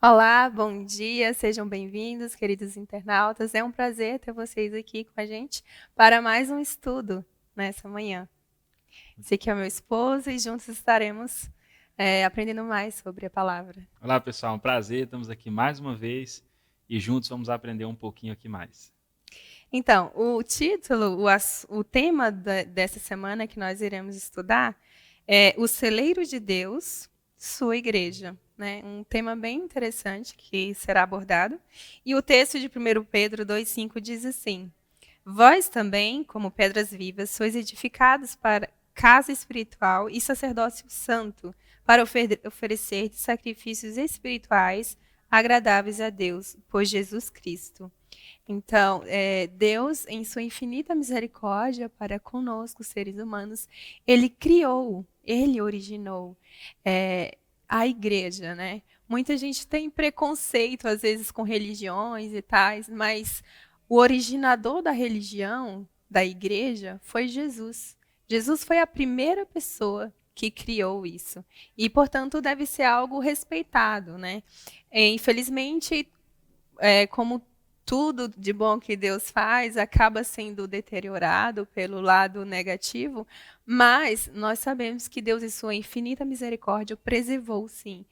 Olá, bom dia, sejam bem-vindos, queridos internautas. É um prazer ter vocês aqui com a gente para mais um estudo nessa manhã. Esse aqui é o meu esposo e juntos estaremos aprendendo mais sobre a palavra. Olá, pessoal, um prazer, estamos aqui mais uma vez e juntos vamos aprender um pouquinho aqui mais. Então, o título, o tema dessa semana que nós iremos estudar é O Celeiro de Deus, Sua Igreja. Né? Um tema bem interessante que será abordado. E o texto de 1 Pedro 2,5 diz assim: Vós também, como pedras vivas, sois edificados para casa espiritual e sacerdócio santo, para oferecer sacrifícios espirituais agradáveis a Deus, por Jesus Cristo. Então, Deus, em sua infinita misericórdia para conosco, seres humanos, Ele criou, Ele originou a igreja, né? Muita gente tem preconceito, às vezes, com religiões e tais, mas o originador da religião, da igreja, foi Jesus. Jesus foi a primeira pessoa que criou isso. E, portanto, deve ser algo respeitado, né? Infelizmente, como tudo de bom que Deus faz acaba sendo deteriorado pelo lado negativo, mas nós sabemos que Deus, em sua infinita misericórdia, preservou, sim,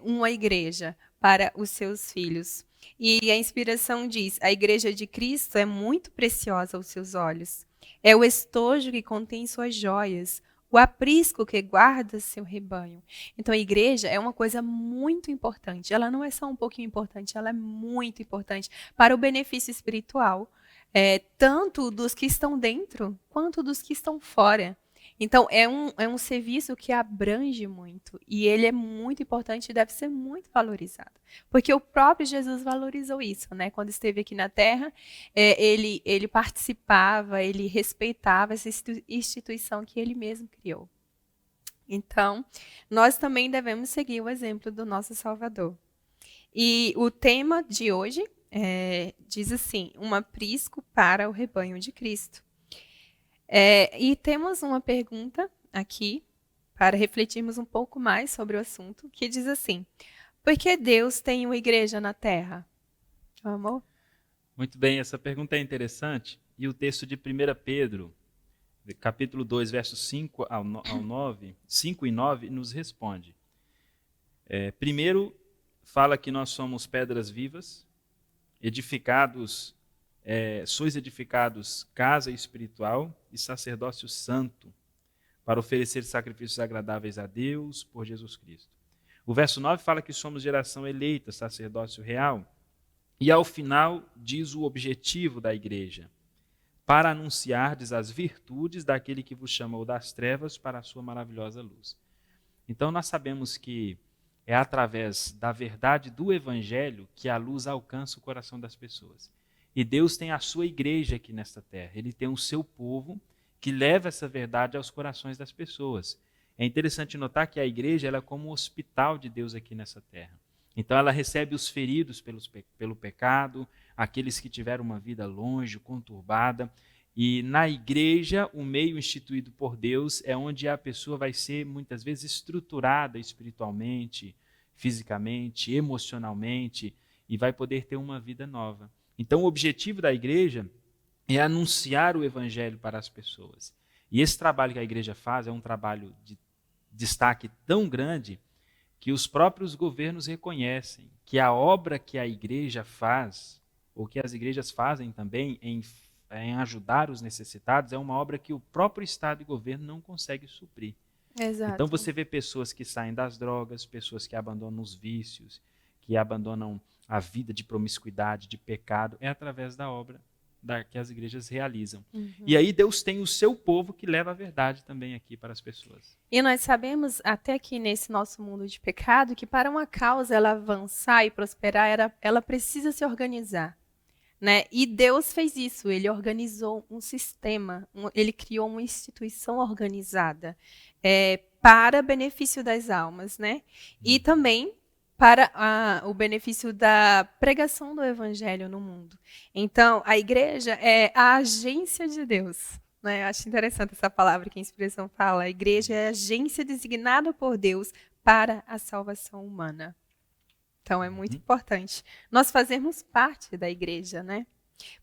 uma igreja para os seus filhos. E a inspiração diz: a igreja de Cristo é muito preciosa aos seus olhos. É o estojo que contém suas joias, o aprisco que guarda seu rebanho. Então, a igreja é uma coisa muito importante. Ela não é só um pouquinho importante, ela é muito importante para o benefício espiritual, tanto dos que estão dentro quanto dos que estão fora. Então, é um serviço que abrange muito e ele é muito importante e deve ser muito valorizado. Porque o próprio Jesus valorizou isso, né? Quando esteve aqui na Terra, ele participava, ele respeitava essa instituição que ele mesmo criou. Então, nós também devemos seguir o exemplo do nosso Salvador. E o tema de hoje diz assim: um aprisco para o rebanho de Cristo. E temos uma pergunta aqui para refletirmos um pouco mais sobre o assunto, que diz assim: por que Deus tem uma igreja na terra? Amor? Muito bem, essa pergunta é interessante e o texto de 1 Pedro, capítulo 2, versos 5 ao 9, 5 e 9, nos responde. Primeiro, fala que nós somos pedras vivas, edificados, sois edificados casa espiritual e sacerdócio santo, para oferecer sacrifícios agradáveis a Deus por Jesus Cristo. O verso 9 fala que somos geração eleita, sacerdócio real. E ao final diz o objetivo da igreja: para anunciardes as virtudes daquele que vos chamou das trevas para a sua maravilhosa luz. Então nós sabemos que é através da verdade do evangelho que a luz alcança o coração das pessoas. E Deus tem a sua igreja aqui nesta terra. Ele tem o seu povo que leva essa verdade aos corações das pessoas. É interessante notar que a igreja ela é como um hospital de Deus aqui nessa terra. Então ela recebe os feridos pelo pecado, aqueles que tiveram uma vida longe, conturbada. E na igreja, o meio instituído por Deus é onde a pessoa vai ser muitas vezes estruturada espiritualmente, fisicamente, emocionalmente e vai poder ter uma vida nova. Então o objetivo da igreja é anunciar o evangelho para as pessoas. E esse trabalho que a igreja faz é um trabalho de destaque tão grande que os próprios governos reconhecem que a obra que a igreja faz, ou que as igrejas fazem também em ajudar os necessitados, é uma obra que o próprio Estado e governo não consegue suprir. Então Exato. você vê pessoas que saem das drogas, pessoas que abandonam os vícios, que abandonam a vida de promiscuidade, de pecado, é através da obra que as igrejas realizam. E Uhum. aí Deus tem o seu povo que leva a verdade também aqui para as pessoas. E nós sabemos, até aqui nesse nosso mundo de pecado, que para uma causa ela avançar e prosperar, ela precisa se organizar. Né? E Deus fez isso, ele organizou um sistema, ele criou uma instituição organizada para benefício das almas, né? E também para o benefício da pregação do evangelho no mundo. Então, a igreja é a agência de Deus. Né? Eu acho interessante essa palavra que a inspiração fala. A igreja é a agência designada por Deus para a salvação humana. Então, é muito importante nós fazermos parte da igreja, né?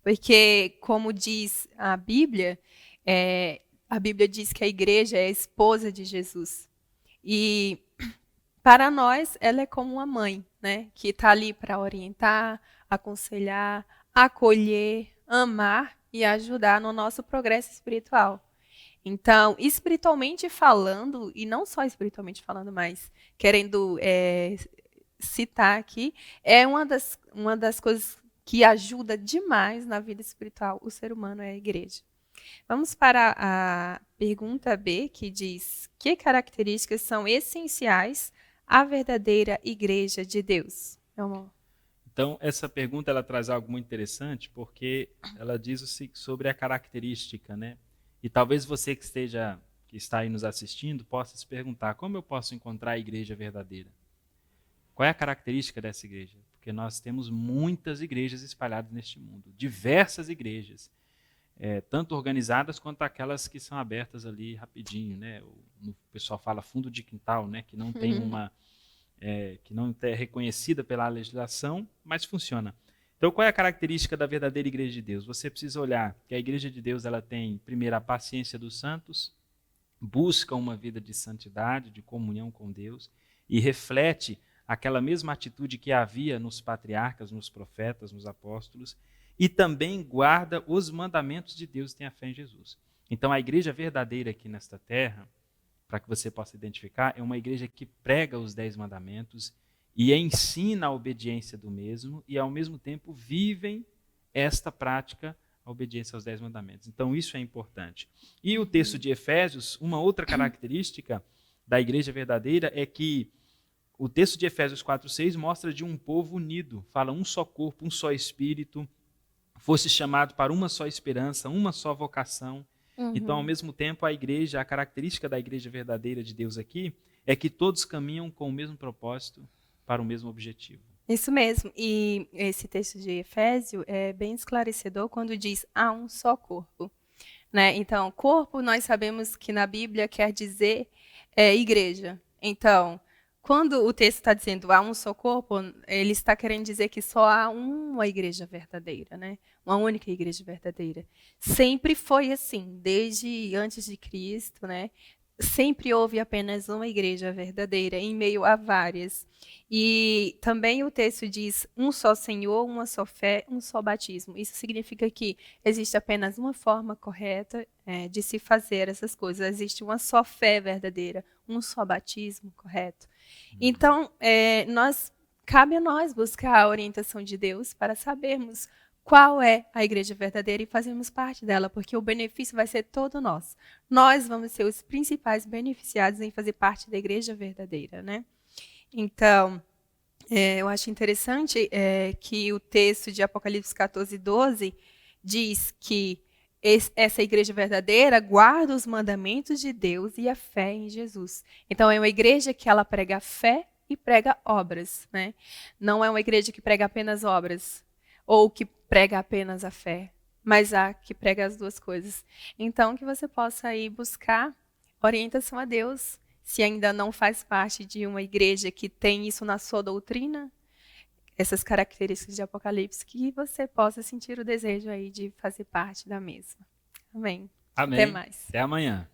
Porque, como diz a Bíblia diz que a igreja é a esposa de Jesus. E, para nós, ela é como uma mãe, né? Que está ali para orientar, aconselhar, acolher, amar e ajudar no nosso progresso espiritual. Então, espiritualmente falando, e não só espiritualmente falando, mas querendo citar aqui, é uma das coisas que ajuda demais na vida espiritual o ser humano é a igreja. Vamos para a pergunta B, que diz: que características são essenciais à verdadeira igreja de Deus? Então, essa pergunta ela traz algo muito interessante, porque ela diz sobre a característica, né? E talvez você que está aí nos assistindo possa se perguntar: como eu posso encontrar a igreja verdadeira? Qual é a característica dessa igreja? Porque nós temos muitas igrejas espalhadas neste mundo, diversas igrejas, tanto organizadas quanto aquelas que são abertas ali rapidinho, né? O pessoal fala fundo de quintal, né? Que não tem que não é reconhecida pela legislação, mas funciona. Então, qual é a característica da verdadeira igreja de Deus? Você precisa olhar que a igreja de Deus ela tem, primeiro, a paciência dos santos, busca uma vida de santidade, de comunhão com Deus, e reflete aquela mesma atitude que havia nos patriarcas, nos profetas, nos apóstolos, e também guarda os mandamentos de Deus e tem a fé em Jesus. Então, a igreja verdadeira aqui nesta terra, para que você possa identificar, é uma igreja que prega os 10 mandamentos e ensina a obediência do mesmo, e ao mesmo tempo vivem esta prática, a obediência aos 10 mandamentos. Então, isso é importante. E o texto de Efésios, uma outra característica da igreja verdadeira é que o texto de Efésios 4:6 mostra de um povo unido, fala um só corpo, um só espírito, fosse chamado para uma só esperança, uma só vocação. Então, ao mesmo tempo, a característica da igreja verdadeira de Deus aqui é que todos caminham com o mesmo propósito para o mesmo objetivo. Isso mesmo. E esse texto de Efésio é bem esclarecedor quando diz há um só corpo, né? Então, corpo nós sabemos que na Bíblia quer dizer igreja. Então, quando o texto está dizendo há um só corpo, ele está querendo dizer que só há uma igreja verdadeira, né? Uma única igreja verdadeira. Sempre foi assim, desde antes de Cristo, né? Sempre houve apenas uma igreja verdadeira, em meio a várias. E também o texto diz um só Senhor, uma só fé, um só batismo. Isso significa que existe apenas uma forma correta de se fazer essas coisas. Existe uma só fé verdadeira, um só batismo correto. Então, cabe a nós buscar a orientação de Deus para sabermos qual é a igreja verdadeira e fazermos parte dela, porque o benefício vai ser todo nosso. Nós vamos ser os principais beneficiados em fazer parte da igreja verdadeira, né? Então, eu acho interessante que o texto de Apocalipse 14:12 diz que essa igreja verdadeira guarda os mandamentos de Deus e a fé em Jesus. Então, é uma igreja que ela prega fé e prega obras, né? Não é uma igreja que prega apenas obras, ou que prega apenas a fé, mas há que prega as duas coisas. Então, que você possa ir buscar orientação a Deus, se ainda não faz parte de uma igreja que tem isso na sua doutrina, essas características de Apocalipse, que você possa sentir o desejo aí de fazer parte da mesma. Amém. Amém. Até mais. Até amanhã.